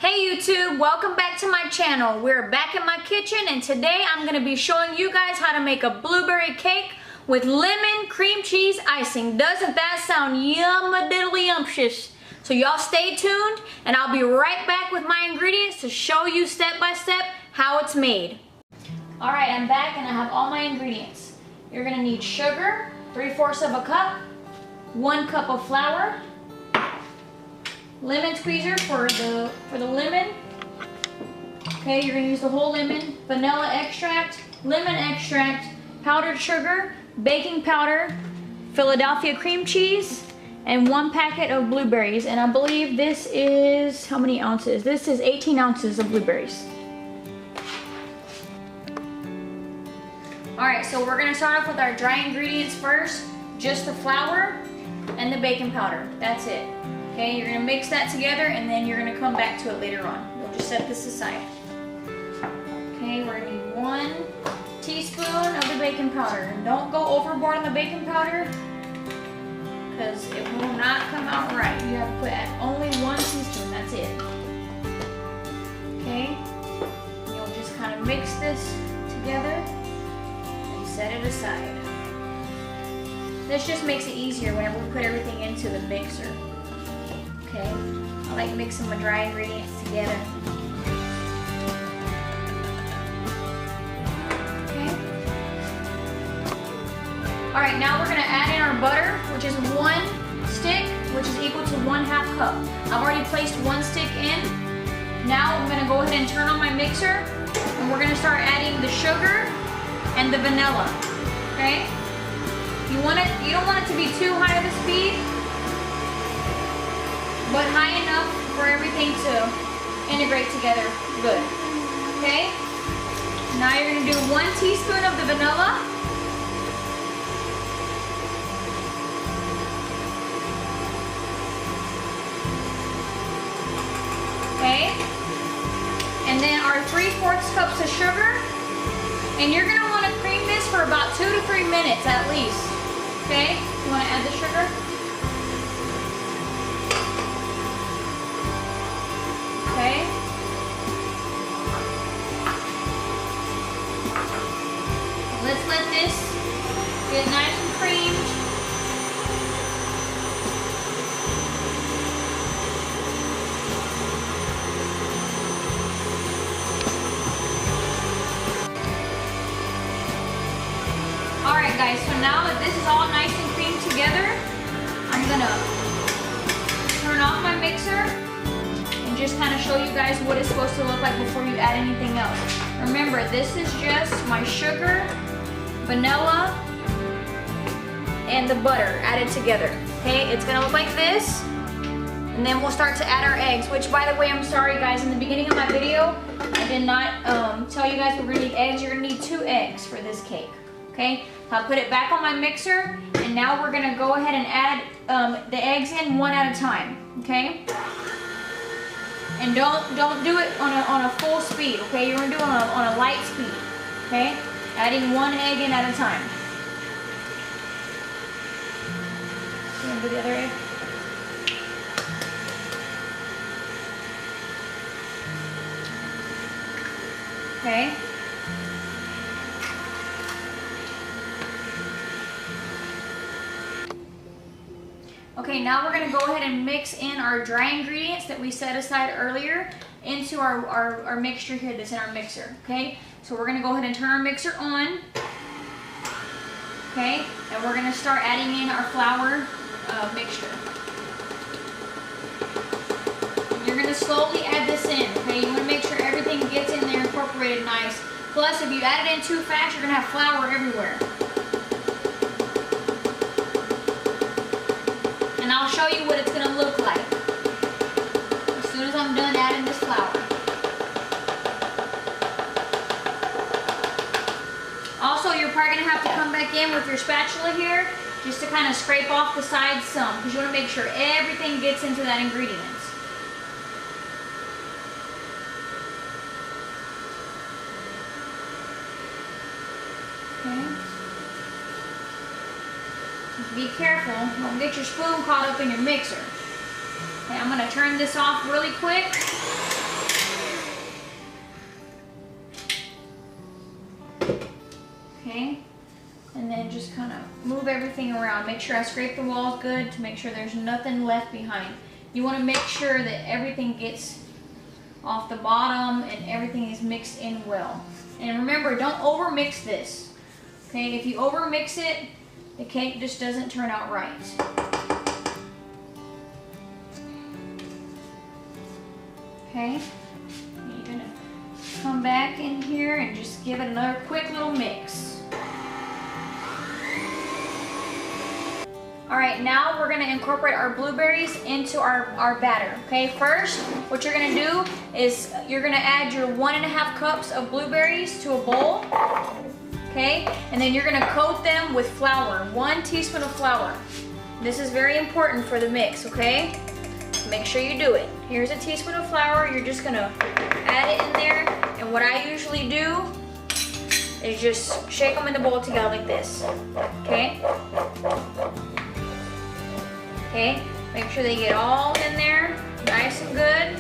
Hey YouTube, welcome back to my channel. We're back in my kitchen and today I'm going to be showing you guys how to make a blueberry cake with lemon cream cheese icing. Doesn't that sound yum-a-diddly-umptious? So y'all stay tuned and I'll be right back with my ingredients to show you step by step how it's made. Alright, I'm back and I have all my ingredients. You're going to need sugar, 3/4 of a cup, 1 cup of flour, lemon squeezer for the lemon. Okay, you're gonna use the whole lemon, vanilla extract, lemon extract, powdered sugar, baking powder, Philadelphia cream cheese, and 1 packet of blueberries. And I believe this is, how many ounces? This is 18 ounces of blueberries. Alright, so we're gonna start off with our dry ingredients first. Just the flour and the baking powder. That's it. Okay, you're gonna mix that together and then you're gonna come back to it later on. We'll just set this aside. Okay, we're gonna need 1 teaspoon of the baking powder. And don't go overboard on the baking powder because it will not come out right. You have to put only 1 teaspoon, that's it. Okay, and you'll just kind of mix this together and set it aside. This just makes it easier whenever we put everything into the mixer. Okay, I like mixing my dry ingredients together. Okay. Alright, now we're going to add in our butter, which is 1 stick, which is equal to 1/2 cup. I've already placed 1 stick in. Now I'm going to go ahead and turn on my mixer, and we're going to start adding the sugar and the vanilla. Okay? You don't want it to be too high of a speed, but high enough for everything to integrate together good. Okay? Now you're going to do 1 teaspoon of the vanilla. Okay? And then our 3/4 cups of sugar. And you're going to want to cream this for about 2 to 3 minutes at least. Okay? You want to add the sugar? Okay. Let's let this get nice and creamed. Alright guys, so now that this is all nice and creamed together, I'm gonna turn off my mixer and just kind of show you guys what it's supposed to look like before you add anything else. Remember, this is just my sugar, vanilla, and the butter added together. Okay, it's gonna look like this, and then we'll start to add our eggs, which by the way, I'm sorry guys, in the beginning of my video, I did not tell you guys we're gonna need eggs. You're gonna need 2 eggs for this cake. Okay, I'll put it back on my mixer, and now we're gonna go ahead and add the eggs in 1 at a time. Okay. And don't do it on a full speed, okay? You're gonna do it on a light speed, okay? Adding 1 egg in at a time. You wanna do the other egg? Okay. Okay, now we're going to go ahead and mix in our dry ingredients that we set aside earlier into our mixture here that's in our mixer, okay? So we're going to go ahead and turn our mixer on, okay? And we're going to start adding in our flour mixture. You're going to slowly add this in, okay? You want to make sure everything gets in there incorporated nice. Plus, if you add it in too fast, you're going to have flour everywhere. And I'll show you what it's going to look like as soon as I'm done adding this flour. Also, you're probably going to have to come back in with your spatula here just to kind of scrape off the sides some, because you want to make sure everything gets into that ingredients. Okay. Be careful, don't get your spoon caught up in your mixer. Okay, I'm going to turn this off really quick. just kind of move everything around. Make sure I scrape the walls good to make sure there's nothing left behind. You want to make sure that everything gets off the bottom and everything is mixed in well. And remember, don't over mix this. Okay, if you over mix it, the cake just doesn't turn out right. Okay, you're gonna come back in here and just give it another quick little mix. All right, now we're gonna incorporate our blueberries into our batter, okay? First, what you're gonna do is you're gonna add your 1.5 cups of blueberries to a bowl, okay? And then you're gonna coat them with flour, 1 teaspoon of flour. This is very important for the mix, okay? Make sure you do it. Here's a teaspoon of flour. You're just gonna add it in there. And what I usually do is just shake them in the bowl together like this, okay? Okay, make sure they get all in there, nice and good.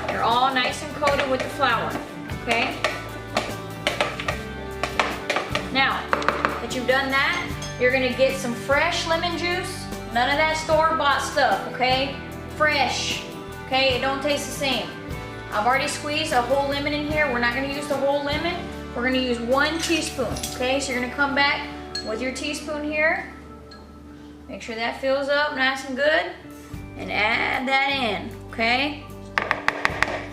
They're all nice and coated with the flour, okay? Now that you've done that, you're gonna get some fresh lemon juice. None of that store-bought stuff, okay? Fresh, okay? It don't taste the same. I've already squeezed a whole lemon in here. We're not gonna use the whole lemon. We're gonna use 1 teaspoon, okay? So you're gonna come back with your teaspoon here. Make sure that fills up nice and good and add that in, okay?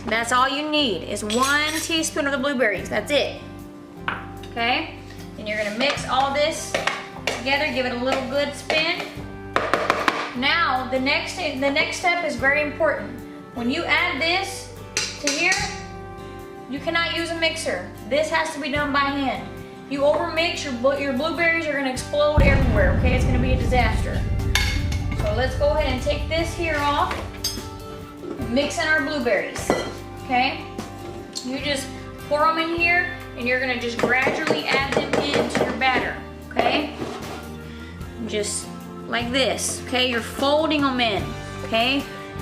That's all you need is 1 teaspoon of the blueberries, that's it, okay? And you're gonna mix all this together, give it a little good spin. Now, the next step is very important. When you add this to here, you cannot use a mixer. This has to be done by hand. You overmix, your blueberries are gonna explode everywhere, okay? It's gonna be a disaster. So let's go ahead and take this here off and mix in our blueberries, okay? You just pour them in here and you're gonna just gradually add them into your batter, okay? Just like this, okay? You're folding them in, okay?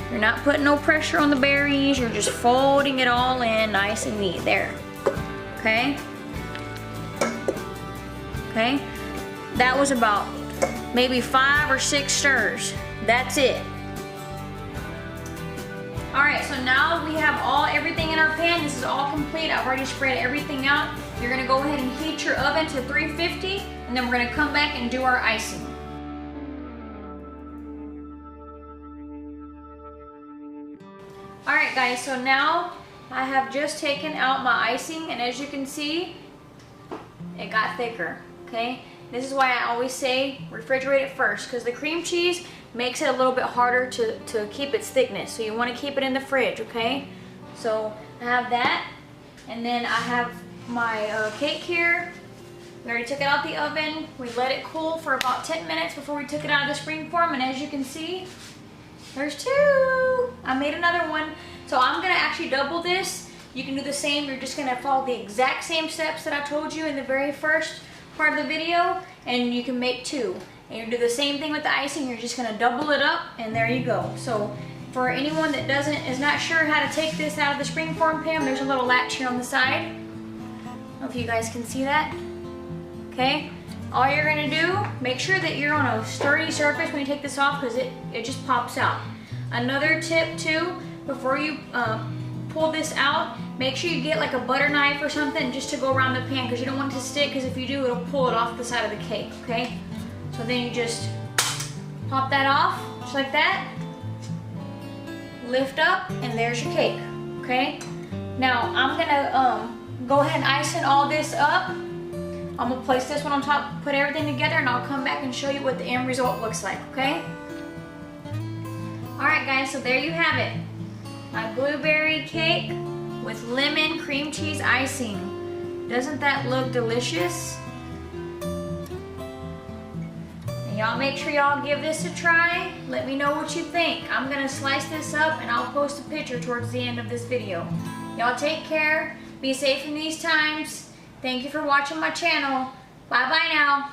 You're not putting no pressure on the berries, you're just folding it all in nice and neat, there, okay? Okay, that was about maybe 5 or 6 stirs. That's it. All right, so now we have everything in our pan. This is all complete. I've already spread everything out. You're gonna go ahead and heat your oven to 350, and then we're gonna come back and do our icing. All right, guys, so now I have just taken out my icing, and as you can see, it got thicker. Okay, this is why I always say refrigerate it first, because the cream cheese makes it a little bit harder to keep its thickness. So you want to keep it in the fridge, okay? So I have that, and then I have my cake here. We already took it out the oven. We let it cool for about 10 minutes before we took it out of the springform, and as you can see, there's 2. I made another one. So I'm gonna actually double this. You can do the same. You're just gonna follow the exact same steps that I told you in the very first part of the video, and you can make 2. And you do the same thing with the icing. You're just gonna double it up, and there you go. So for anyone that is not sure how to take this out of the springform pan, there's a little latch here on the side. I don't know if you guys can see that. Okay, all you're gonna do, make sure that you're on a sturdy surface when you take this off, because it just pops out. Another tip too, before you pull this out, make sure you get like a butter knife or something just to go around the pan, because you don't want it to stick, because if you do, it'll pull it off the side of the cake, okay? So then you just pop that off, just like that. Lift up, and there's your cake, okay? Now, I'm gonna go ahead and ice all this up. I'm gonna place this one on top, put everything together, and I'll come back and show you what the end result looks like, okay? All right, guys, so there you have it. My blueberry cake with lemon cream cheese icing. Doesn't that look delicious? And y'all make sure y'all give this a try. Let me know what you think. I'm gonna slice this up and I'll post a picture towards the end of this video. Y'all take care, be safe in these times. Thank you for watching my channel. Bye-bye now.